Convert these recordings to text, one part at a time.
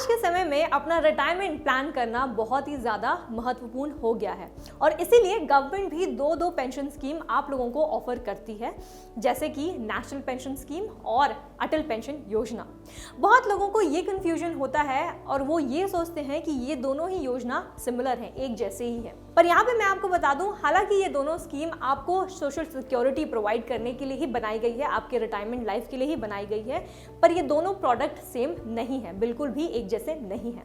आज के समय में अपना रिटायरमेंट प्लान करना बहुत ही ज़्यादा महत्वपूर्ण हो गया है और इसीलिए गवर्नमेंट भी दो पेंशन स्कीम आप लोगों को ऑफर करती है, जैसे कि नेशनल पेंशन स्कीम और अटल पेंशन योजना। बहुत लोगों को ये कंफ्यूजन होता है और वो ये सोचते हैं कि ये दोनों ही योजना सिमिलर हैं, एक जैसे ही है। पर यहाँ पे मैं आपको बता दूं, हालांकि ये दोनों स्कीम आपको सोशल सिक्योरिटी प्रोवाइड करने के लिए ही बनाई गई है, आपके रिटायरमेंट लाइफ के लिए ही बनाई गई है, पर ये दोनों प्रोडक्ट सेम नहीं है, बिल्कुल भी एक जैसे नहीं है।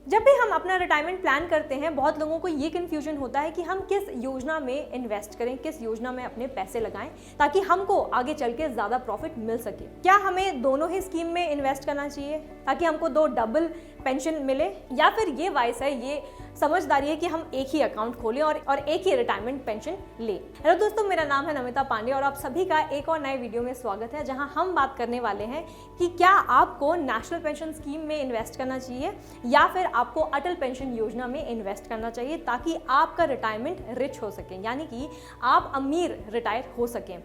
जब भी हम अपना रिटायरमेंट प्लान करते हैं, बहुत लोगों को ये कन्फ्यूजन होता है कि हम किस योजना में इन्वेस्ट करें, किस योजना में अपने पैसे लगाएं ताकि हमको आगे चल के ज़्यादा प्रॉफिट मिल सके। क्या हमें दोनों ही स्कीम में इन्वेस्ट करना चाहिए ताकि हमको दो डबल पेंशन मिले, या फिर ये वाइस है, ये समझदारी है कि हम एक ही अकाउंट खोलें और एक ही रिटायरमेंट पेंशन लें। हेलो दोस्तों, मेरा नाम है नमिता पांडे और आप सभी का एक और नए वीडियो में स्वागत है, जहां हम बात करने वाले हैं कि क्या आपको नेशनल पेंशन स्कीम में इन्वेस्ट करना चाहिए या फिर आपको अटल पेंशन योजना में इन्वेस्ट करना चाहिए ताकि आपका रिटायरमेंट रिच हो सके, यानी कि आप अमीर रिटायर हो सकें।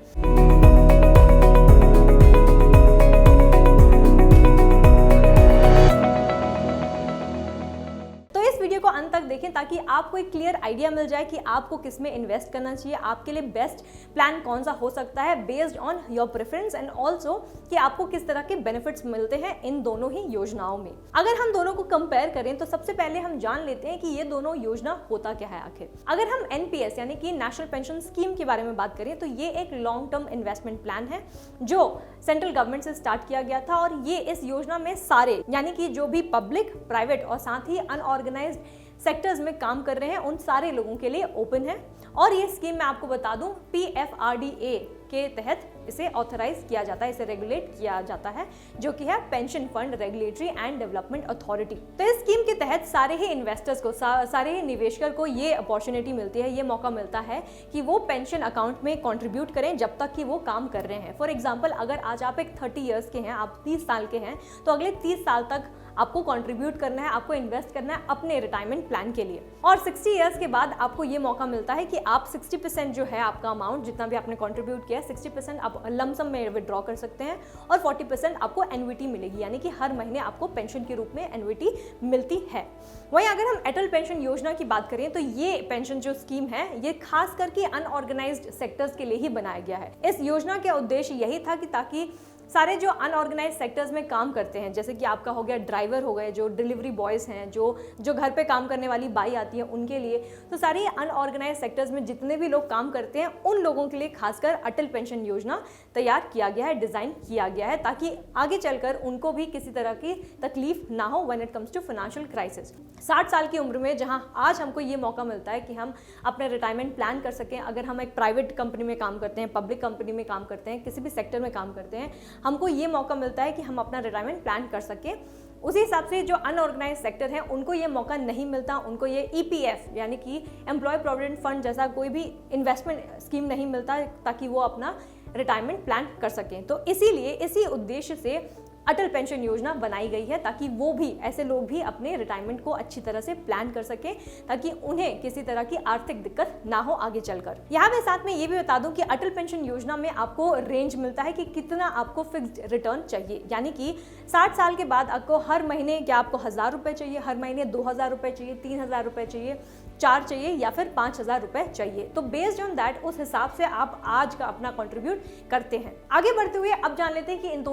वीडियो को अंत तक देखें ताकि आपको एक क्लियर आइडिया मिल जाए कि आपको किस में इन्वेस्ट करना चाहिए, आपके लिए बेस्ट प्लान कौन सा हो सकता है based on your preference, and also कि आपको किस तरह के बेनिफिट्स मिलते हैं इन दोनों ही योजनाओं में। अगर हम दोनों को कंपेयर करें तो सबसे पहले हम जान लेते हैं कि ये दोनों योजना होता क्या है आखिर। अगर हम एनपीएस यानी कि नेशनल पेंशन स्कीम के बारे में बात करें तो ये एक लॉन्ग टर्म इन्वेस्टमेंट प्लान है जो सेंट्रल गवर्नमेंट से स्टार्ट किया गया था और ये इस योजना में सारे यानी कि जो भी पब्लिक, प्राइवेट और साथ ही अनऑर्गेनाइज्ड सेक्टर्स में काम कर रहे हैं उन सारे लोगों के लिए ओपन है। और ये स्कीम मैं आपको बता दूं PFRDA के तहत इसे ऑथराइज किया जाता है, इसे रेगुलेट किया जाता है, जो कि है pension fund regulatory and development authority. तो इस स्कीम के तहत सारे ही इन्वेस्टर्स को, सारे ही निवेशकर को ये अपॉर्चुनिटी मिलती है, ये मौका मिलता है कि वो पेंशन अकाउंट में कंट्रीब्यूट करें जब तक कि वो काम कर रहे हैं। फॉर एग्जाम्पल, अगर आज आप एक 30 ईयर्स के हैं, आप 30 साल के हैं, तो अगले 30 साल तक आपको कंट्रीब्यूट करना है, आपको इन्वेस्ट करना है अपने रिटायरमेंट प्लान के लिए। और 60 ईयर्स के बाद आपको ये मौका मिलता है कि आप 60% जो है आपका अमाउंट जितना भी आपने कंट्रीब्यूट किया, 60% आप लमसम में विड्रॉ कर सकते हैं और 40% आपको एन्युटी मिलेगी, यानी कि हर महीने आपको पेंशन के रूप में एन्युटी मिलती है। वहीं अगर हम अटल पेंशन योजना की बात करें तो ये पेंशन जो स्कीम है ये खास करके अनऑर्गेनाइज्ड सेक्टर्स के लिए ही बनाया गया है। इस योजना का उद्देश्य यही था कि ताकि सारे जो अनऑर्गेनाइज सेक्टर्स में काम करते हैं, जैसे कि आपका हो गया ड्राइवर हो गए, जो डिलीवरी बॉयज़ हैं, जो घर पे काम करने वाली बाई आती है उनके लिए, तो सारी अनऑर्गेनाइज सेक्टर्स में जितने भी लोग काम करते हैं उन लोगों के लिए खासकर अटल पेंशन योजना तैयार किया गया है, डिज़ाइन किया गया है, ताकि आगे चलकर उनको भी किसी तरह की तकलीफ ना हो when it comes to financial crisis. 60 साल की उम्र में जहां आज हमको ये मौका मिलता है कि हम अपने रिटायरमेंट प्लान कर सकें, अगर हम एक प्राइवेट कंपनी में काम करते हैं, पब्लिक कंपनी में काम करते हैं, किसी भी सेक्टर में काम करते हैं, हमको ये मौका मिलता है कि हम अपना रिटायरमेंट प्लान कर सकें। उसी हिसाब से जो अनऑर्गेनाइज सेक्टर है उनको ये मौका नहीं मिलता, उनको ये EPF यानी कि एम्प्लॉय प्रोविडेंट फंड जैसा कोई भी इन्वेस्टमेंट स्कीम नहीं मिलता ताकि वो अपना रिटायरमेंट प्लान कर सकें। तो इसीलिए इसी उद्देश्य से अटल पेंशन योजना बनाई गई है ताकि वो भी, ऐसे लोग भी अपने रिटायरमेंट को अच्छी तरह से प्लान कर सकें ताकि उन्हें किसी तरह की आर्थिक दिक्कत ना हो आगे चलकर। यहाँ मैं साथ में ये भी बता दूं कि अटल पेंशन योजना में आपको रेंज मिलता है कि कितना आपको फिक्स्ड रिटर्न चाहिए, यानी कि 60 साल के बाद आपको हर महीने क्या आपको 1000 रुपये चाहिए, हर महीने 2000 रुपये चाहिए, 3000 रुपये चाहिए, 4 चाहिए या फिर 5000 रुपये चाहिए। तो बेस्ड ऑन दैट उस हिसाब से आप आज का अपना कंट्रीब्यूट करते हैं। आगे बढ़ते हुए अब जान लेते हैं कि इन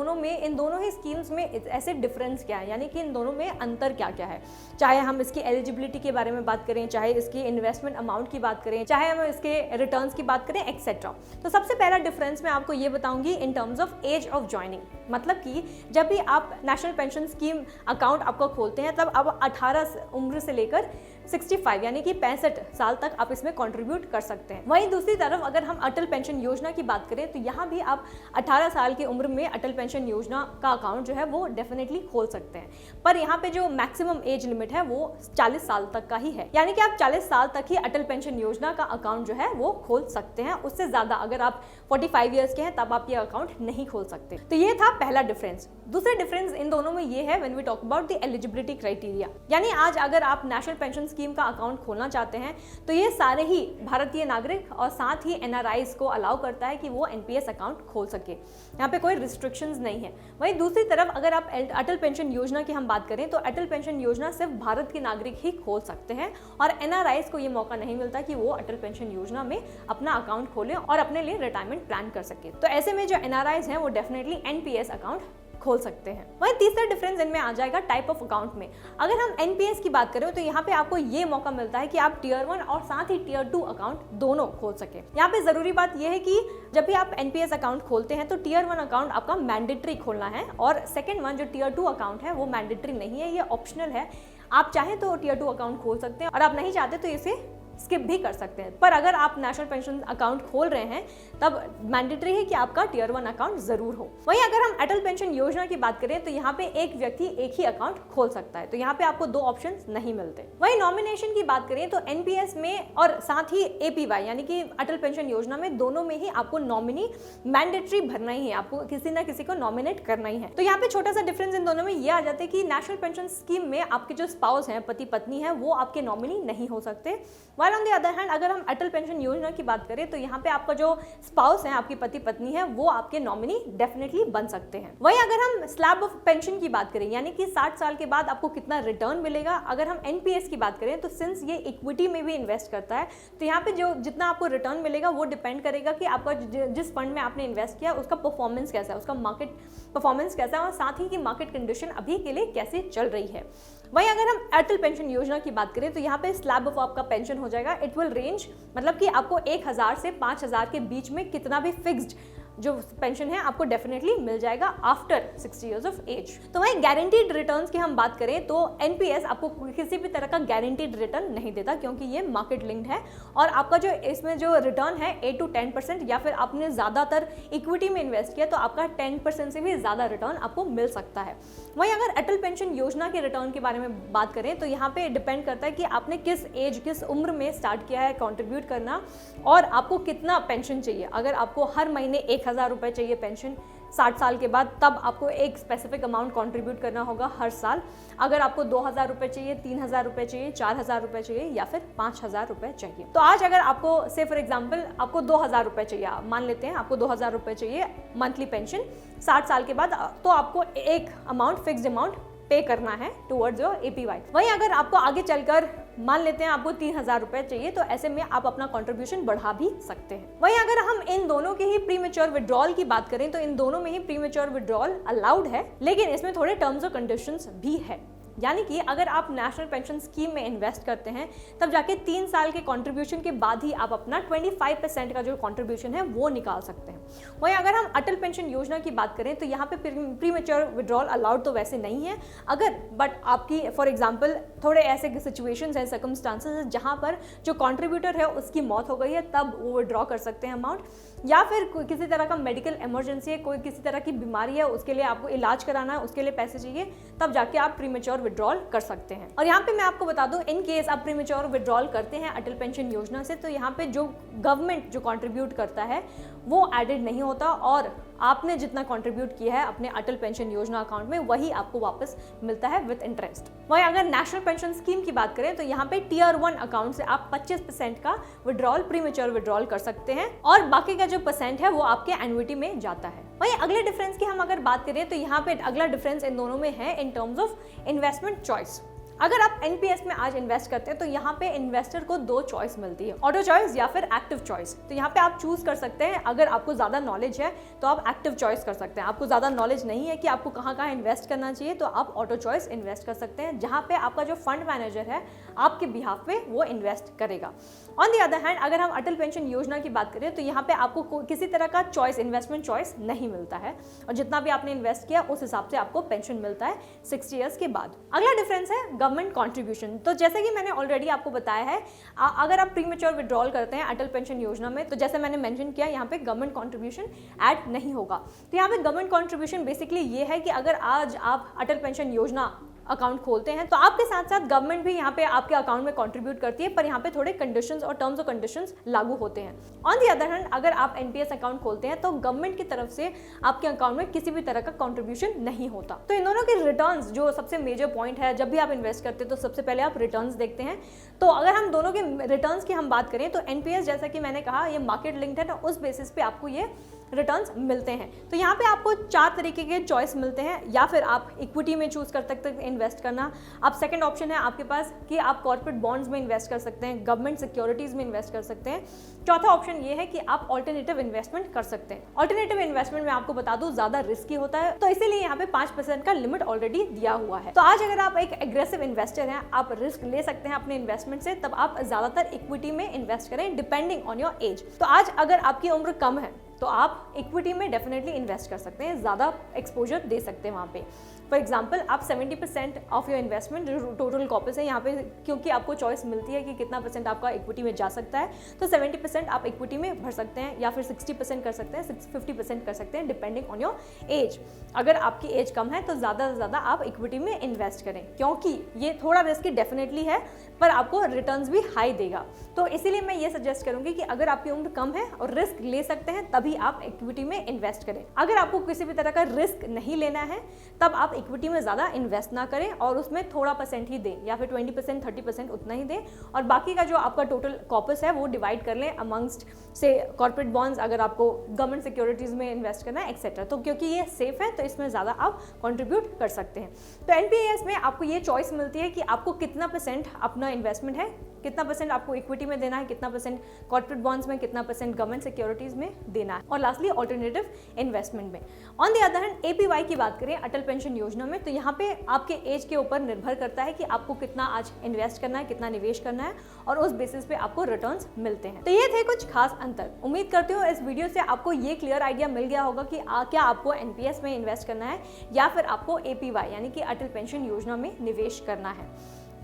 दोनों ही स्कीम्स में ऐसे डिफरेंस क्या है, यानी कि इन दोनों में अंतर क्या क्या है। चाहे हम इसकी एलिजिबिलिटी के बारे में बात करें, चाहे इसकी इन्वेस्टमेंट अमाउंट की बात करें, चाहे हम इसके रिटर्न्स की बात करें, एक्सेट्रा। तो सबसे पहला डिफरेंस मैं आपको ये बताऊंगी in terms of age of joining. मतलब कि जब भी आप नेशनल पेंशन स्कीम अकाउंट आपको खोलते हैं तब आप 18 उम्र से लेकर 65 यानी कि 65 साल तक आप इसमें कंट्रीब्यूट कर सकते हैं। वहीं दूसरी तरफ अगर हम अटल पेंशन योजना की बात करें तो यहाँ भी आप 18 साल की उम्र में अटल पेंशन योजना का अकाउंट जो है वो डेफिनेटली खोल सकते हैं, पर यहाँ पे जो मैक्सिमम एज लिमिट है वो 40 साल तक का ही है, यानी कि आप 40 साल तक ही अटल पेंशन योजना का अकाउंट जो है वो खोल सकते हैं। उससे ज्यादा अगर आप 45 ईयर्स के हैं तब आप ये अकाउंट नहीं खोल सकते। तो ये था पहला डिफरेंस। दूसरा डिफरेंस इन दोनों में ये है when we talk about the eligibility criteria, यानी आज अगर आप नेशनल पेंशन स्कीम का अकाउंट खोलना चाहते हैं तो ये सारे ही भारतीय नागरिक और साथ ही एनआरआईज को अलाउ करता है कि वो एनपीएस अकाउंट खोल सके, यहाँ पे कोई रिस्ट्रिक्शंस नहीं है। वहीं दूसरी तरफ अगर आप अटल पेंशन योजना की हम बात करें तो अटल पेंशन योजना सिर्फ भारत के नागरिक ही खोल सकते हैं और एनआरआईज को ये मौका नहीं मिलता कि वो अटल पेंशन योजना में अपना अकाउंट खोलें और अपने लिए रिटायरमेंट प्लान कर सके। तो ऐसे में जो एनआरआईज हैं वो डेफिनेटली एनपीएस अकाउंट खोल सकते हैं। वहीं तीसरा डिफरेंस इनमें आ जाएगा टाइप ऑफ अकाउंट में। अगर हम एनपीएस की बात करें तो यहाँ पे आपको ये मौका मिलता है कि आप टियर 1 और साथ ही टियर 2 अकाउंट दोनों खोल सके। यहाँ पे जरूरी बात यह है कि जब भी आप एनपीएस अकाउंट खोलते हैं तो टियर 1 अकाउंट आपका मैंडेटरी खोलना है और सेकेंड वन जो टियर 2 अकाउंट है वो मैंडेटरी नहीं है, ये ऑप्शनल है। आप चाहें तो टियर 2 अकाउंट खोल सकते हैं और आप नहीं चाहते तो इसे स्किप भी कर सकते हैं। पर अगर आप नेशनल पेंशन अकाउंट खोल रहे हैं तब मैंडेटरी है कि आपका टियर 1 अकाउंट जरूर हो। वहीं अगर हम अटल पेंशन योजना की बात करें तो यहाँ पे एक व्यक्ति एक ही अकाउंट खोल सकता है, तो यहाँ पे आपको दो ऑप्शंस नहीं मिलते। वहीं नॉमिनेशन की बात करें तो एनपीएस में और साथ ही एपीवाई यानी कि अटल पेंशन योजना में दोनों में ही आपको नॉमिनी मैंडेटरी भरना ही है, आपको किसी ना किसी को नॉमिनेट करना ही है। तो यहाँ पे छोटा सा डिफरेंस इन दोनों में ये आ जाता है कि नेशनल पेंशन स्कीम में आपके जो स्पाउस हैं, पति पत्नी है, वो आपके नॉमिनी नहीं हो सकते। While on the other hand, अगर हम अटल पेंशन योजना की बात करें तो यहाँ पे आपका जो स्पाउस है, आपकी पति पत्नी है, वो आपके नॉमिनी डेफिनेटली बन सकते हैं। वहीं अगर हम स्लैब ऑफ पेंशन की बात करें यानी कि 60 साल के बाद आपको कितना रिटर्न मिलेगा, अगर हम एनपीएस की बात करें तो सिंस ये इक्विटी में भी इन्वेस्ट करता है तो यहाँ पे जो जितना आपको रिटर्न मिलेगा वो डिपेंड करेगा कि आपका जिस फंड में आपने इन्वेस्ट किया उसका परफॉर्मेंस कैसा है, उसका मार्केट परफॉर्मेंस कैसा है और साथ ही की मार्केट कंडीशन अभी के लिए कैसे चल रही है। वहीं अगर हम अटल पेंशन योजना की बात करें तो यहाँ पे स्लैब ऑफ आपका पेंशन हो जाएगा, इट विल रेंज, मतलब कि आपको 1000 से 5000 के बीच में कितना भी फिक्स्ड जो पेंशन है आपको डेफिनेटली मिल जाएगा आफ्टर 60 इयर्स ऑफ एज। तो वहीं गारंटीड रिटर्न्स की हम बात करें तो एनपीएस आपको किसी भी तरह का गारंटीड रिटर्न नहीं देता क्योंकि ये मार्केट लिंक्ड है और आपका जो इसमें जो रिटर्न है 8 to 10% या फिर आपने ज़्यादातर इक्विटी में इन्वेस्ट किया तो आपका 10% से भी ज़्यादा रिटर्न आपको मिल सकता है। वहीं अगर अटल पेंशन योजना के रिटर्न के बारे में बात करें तो यहाँ पे डिपेंड करता है कि आपने किस एज, किस उम्र में स्टार्ट किया है कॉन्ट्रीब्यूट करना और आपको कितना पेंशन चाहिए। अगर आपको हर महीने 1000 रुपये चाहिए पेंशन 60 साल के बाद, तब आपको एक स्पेसिफिक अमाउंट कंट्रीब्यूट करना होगा हर साल। अगर आपको 2000 रुपये चाहिए, 3000 रुपये चाहिए, 4000 रुपये चाहिए या फिर 5000 रुपये चाहिए। तो आज अगर आपको से फॉर एग्जांपल आपको 2000 रुपये चाहिए, मान लेते हैं आपको 2000 रुपये चाहिए मंथली पेंशन 60 साल के बाद, तो आपको एक अमाउंट, फिक्स्ड अमाउंट पे करना है टुवर्ड्स योर एपीवाई। वहीं अगर आपको आगे चलकर मान लेते हैं आपको 3000 रुपये चाहिए तो ऐसे में आप अपना कंट्रीब्यूशन बढ़ा भी सकते हैं। वहीं अगर हम इन दोनों के ही प्रीमेच्योर विड्रॉल की बात करें तो इन दोनों में ही प्रीमेच्योर विड्रॉल अलाउड है, लेकिन इसमें थोड़े टर्म्स और कंडीशंस भी है। यानी कि अगर आप नेशनल पेंशन स्कीम में इन्वेस्ट करते हैं तब जाके 3 साल के कंट्रीब्यूशन के बाद ही आप अपना 25% का जो कंट्रीब्यूशन है वो निकाल सकते हैं। वहीं अगर हम अटल पेंशन योजना की बात करें तो यहाँ पे प्रीमेच्योर विड्रॉल अलाउड तो वैसे नहीं है, अगर बट आपकी फॉर एग्जांपल थोड़े ऐसे सिचुएशंस हैं, सर्कमस्टांसेस हैं जहाँ पर जो कंट्रीब्यूटर है उसकी मौत हो गई है, तब वो विड्रॉ कर सकते हैं अमाउंट, या फिर किसी तरह का मेडिकल इमरजेंसी है, कोई किसी तरह की बीमारी है, उसके लिए आपको इलाज कराना है, उसके लिए पैसे चाहिए, तब जाके आप प्रीमेच्योर विड्रॉल कर सकते हैं। और यहाँ पे मैं आपको बता दूं, इन केस आप प्रीमेच्योर विड्रॉल करते हैं अटल पेंशन योजना से तो यहाँ पे जो गवर्नमेंट जो कंट्रीब्यूट करता है वो एडेड नहीं होता और आपने जितना कंट्रीब्यूट किया है अपने अटल पेंशन योजना अकाउंट में वही आपको वापस मिलता है विद इंटरेस्ट। वहीं अगर नेशनल पेंशन स्कीम की बात करें तो यहाँ पे टियर 1 अकाउंट से आप 25% का विड्रॉल, प्रीमेच्योर विड्रॉल कर सकते हैं और बाकी का जो परसेंट है वो आपके एन्युटी में जाता है। वहीं अगले डिफरेंस की हम अगर बात करें तो यहाँ पे अगला डिफरेंस इन दोनों में है इन टर्म्स ऑफ इन्वेस्टमेंट चॉइस। अगर आप एनपीएस में आज इन्वेस्ट करते हैं तो यहाँ पे इन्वेस्टर को 2 चॉइस मिलती है, ऑटो चॉइस या फिर एक्टिव चॉइस। तो यहाँ पे आप चूज कर सकते हैं, अगर आपको ज़्यादा नॉलेज है तो आप एक्टिव चॉइस कर सकते हैं, आपको ज़्यादा नॉलेज नहीं है कि आपको कहाँ कहाँ इन्वेस्ट करना चाहिए तो आप ऑटो चॉइस इन्वेस्ट कर सकते हैं, जहाँ पे आपका जो फंड मैनेजर है आपके बिहाफ पे वो इन्वेस्ट करेगा। ऑन दी अदर हैंड अगर हम अटल पेंशन योजना की बात करें तो यहाँ पे आपको किसी तरह का चॉइस, इन्वेस्टमेंट चॉइस नहीं मिलता है और जितना भी आपने इन्वेस्ट किया उस हिसाब से आपको पेंशन मिलता है 60 ईयर्स के बाद। अगला डिफरेंस है गवर्नमेंट कॉन्ट्रीब्यूशन। तो जैसे कि मैंने ऑलरेडी आपको बताया है, अगर आप प्रीमेच्योर विड्रॉल करते हैं अटल पेंशन योजना में तो जैसे मैंने मेंशन किया यहाँ पे गवर्नमेंट कंट्रीब्यूशन ऐड नहीं होगा। तो यहाँ पे गवर्नमेंट कंट्रीब्यूशन बेसिकली ये है कि अगर आज आप अटल पेंशन योजना अकाउंट खोलते हैं तो आपके साथ साथ गवर्नमेंट भी यहाँ पे आपके अकाउंट में कंट्रीब्यूट करती है, पर यहाँ पे थोड़े कंडीशंस और टर्म्स और कंडीशंस लागू होते हैं। ऑन दी अदर हैंड अगर आप एनपीएस अकाउंट खोलते हैं तो गवर्नमेंट की तरफ से आपके अकाउंट में किसी भी तरह का कंट्रीब्यूशन नहीं होता। तो इन दोनों के रिटर्न्स जो सबसे मेजर पॉइंट है, जब भी आप इन्वेस्ट करते हैं तो सबसे पहले आप रिटर्न्स देखते हैं। तो अगर हम दोनों के रिटर्न्स की हम बात करें तो एनपीएस जैसा कि मैंने कहा ये मार्केट लिंक्ड है, तो उस बेसिस पे आपको ये रिटर्न्स मिलते हैं। तो यहाँ पे आपको 4 तरीके के चॉइस मिलते हैं, या फिर आप इक्विटी में चूज कर सकते हैं इन्वेस्ट करना। अब सेकंड ऑप्शन है आपके पास कि आप कॉर्पोरेट बॉन्ड्स में इन्वेस्ट कर सकते हैं, गवर्नमेंट सिक्योरिटीज में इन्वेस्ट कर सकते हैं। चौथा ऑप्शन ये है कि आप ऑल्टरनेटिव इन्वेस्टमेंट कर सकते हैं। ऑल्टरनेटिव इन्वेस्टमेंट में आपको बता दूं ज्यादा रिस्की होता है, तो इसीलिए यहाँ पे 5% का लिमिट ऑलरेडी दिया हुआ है। तो आज अगर आप एक एग्रेसिव इन्वेस्टर हैं, आप रिस्क ले सकते हैं अपने इन्वेस्टमेंट से, तब आप ज्यादातर इक्विटी में इन्वेस्ट करें डिपेंडिंग ऑन योर एज। तो आज अगर आपकी उम्र कम है तो आप इक्विटी में डेफिनेटली इन्वेस्ट कर सकते हैं, ज़्यादा एक्सपोजर दे सकते हैं वहाँ पे। फॉर एग्जाम्पल आप 70% ऑफ योर इन्वेस्टमेंट जो टोटल कॉर्पस है यहाँ पे, क्योंकि आपको चॉइस मिलती है कि कितना परसेंट आपका इक्विटी में जा सकता है, तो 70% आप इक्विटी में भर सकते हैं, या फिर 60% कर सकते हैं, 50% कर सकते हैं डिपेंडिंग ऑन योर एज। अगर आपकी एज कम है तो ज़्यादा से ज़्यादा आप इक्विटी में इन्वेस्ट करें, क्योंकि ये थोड़ा रिस्की डेफिनेटली है पर आपको रिटर्न्स भी हाई देगा। तो इसीलिए मैं ये सजेस्ट करूँगी कि अगर आपकी उम्र कम है और रिस्क ले सकते हैं तभी आप इक्विटी में इन्वेस्ट करें। अगर आपको किसी भी तरह का रिस्क नहीं लेना है तब आप इक्विटी में ज़्यादा इन्वेस्ट ना करें और उसमें थोड़ा परसेंट ही दें, या फिर 20% 30% उतना ही दें, और बाकी का जो आपका टोटल कॉर्पस है वो डिवाइड कर लें अमंगस्ट से कॉर्पोरेट बॉन्ड्स, अगर आपको गवर्नमेंट सिक्योरिटीज़ में इन्वेस्ट करना है एक्सेट्रा। तो क्योंकि ये सेफ है तो इसमें ज़्यादा आप कंट्रीब्यूट कर सकते हैं। तो एनपीएस में आपको ये चॉइस मिलती है कि आपको कितना परसेंट अपना इन्वेस्टमेंट है, कितना परसेंट आपको इक्विटी में देना है, कितना परसेंट कॉर्पोरेट बॉन्ड्स में, कितना परसेंट गवर्नमेंट सिक्योरिटीज में देना है, और लास्टली ऑल्टरनेटिव इन्वेस्टमेंट में। On the other hand APY की बात करें अटल पेंशन योजना में, तो यहाँ पे आपके एज के ऊपर निर्भर करता है कि आपको कितना आज इन्वेस्ट करना है, कितना निवेश करना है, और उस बेसिस पे आपको रिटर्न्स मिलते हैं। तो ये थे कुछ खास अंतर। उम्मीद करती हूँ इस वीडियो से आपको ये क्लियर आइडिया मिल गया होगा कि क्या आपको एनपीएस में इन्वेस्ट करना है या फिर आपको एपीवाई यानी कि अटल पेंशन योजना में निवेश करना है।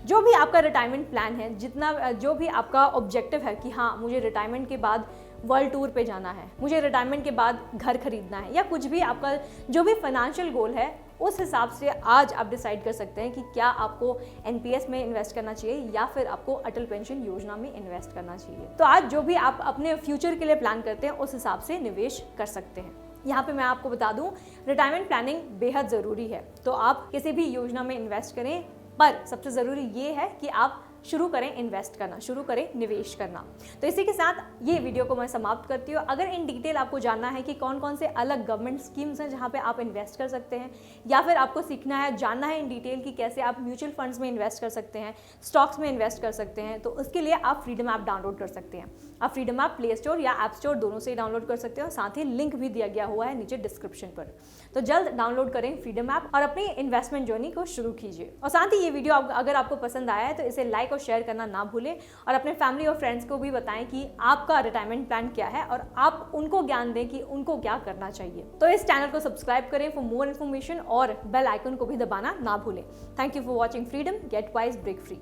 जो भी आपका रिटायरमेंट प्लान है, जितना जो भी आपका ऑब्जेक्टिव है कि हाँ मुझे रिटायरमेंट के बाद वर्ल्ड टूर पे जाना है, मुझे रिटायरमेंट के बाद घर खरीदना है, या कुछ भी आपका जो भी फाइनेंशियल गोल है, उस हिसाब से आज आप डिसाइड कर सकते हैं कि क्या आपको एनपीएस में इन्वेस्ट करना चाहिए या फिर आपको अटल पेंशन योजना में इन्वेस्ट करना चाहिए। तो आज जो भी आप अपने फ्यूचर के लिए प्लान करते हैं उस हिसाब से निवेश कर सकते हैं। यहाँ पे मैं आपको बता दूं रिटायरमेंट प्लानिंग बेहद ज़रूरी है, तो आप किसी भी योजना में इन्वेस्ट करें, पर सबसे ज़रूरी ये है कि आप शुरू करें इन्वेस्ट करना, शुरू करें निवेश करना। तो इसी के साथ ये वीडियो को मैं समाप्त करती हूँ। अगर इन डिटेल आपको जानना है कि कौन कौन से अलग गवर्नमेंट स्कीम्स हैं जहाँ पे आप इन्वेस्ट कर सकते हैं, या फिर आपको सीखना है, जानना है इन डिटेल कि कैसे आप म्यूचुअल फंड्स में इन्वेस्ट कर सकते हैं, स्टॉक्स में इन्वेस्ट कर सकते हैं, तो उसके लिए आप फ्रीडम ऐप डाउनलोड कर सकते हैं। आप फ्रीडम ऐप प्ले स्टोर या ऐप स्टोर दोनों से ही डाउनलोड कर सकते हैं, और साथ ही लिंक भी दिया गया हुआ है नीचे डिस्क्रिप्शन पर। तो जल्द डाउनलोड करें फ्रीडम ऐप और अपनी इन्वेस्टमेंट जर्नी को शुरू कीजिए। और साथ ही ये वीडियो अगर आपको पसंद आया है तो इसे लाइक और शेयर करना ना भूलें, और अपने फैमिली और फ्रेंड्स को भी बताएं कि आपका रिटायरमेंट प्लान क्या है और आप उनको ज्ञान दें कि उनको क्या करना चाहिए। तो इस चैनल को सब्सक्राइब करें फॉर मोर इन्फॉर्मेशन, और बेल आइकन को भी दबाना ना भूलें। Thank you for watching freedom, get wise, break free.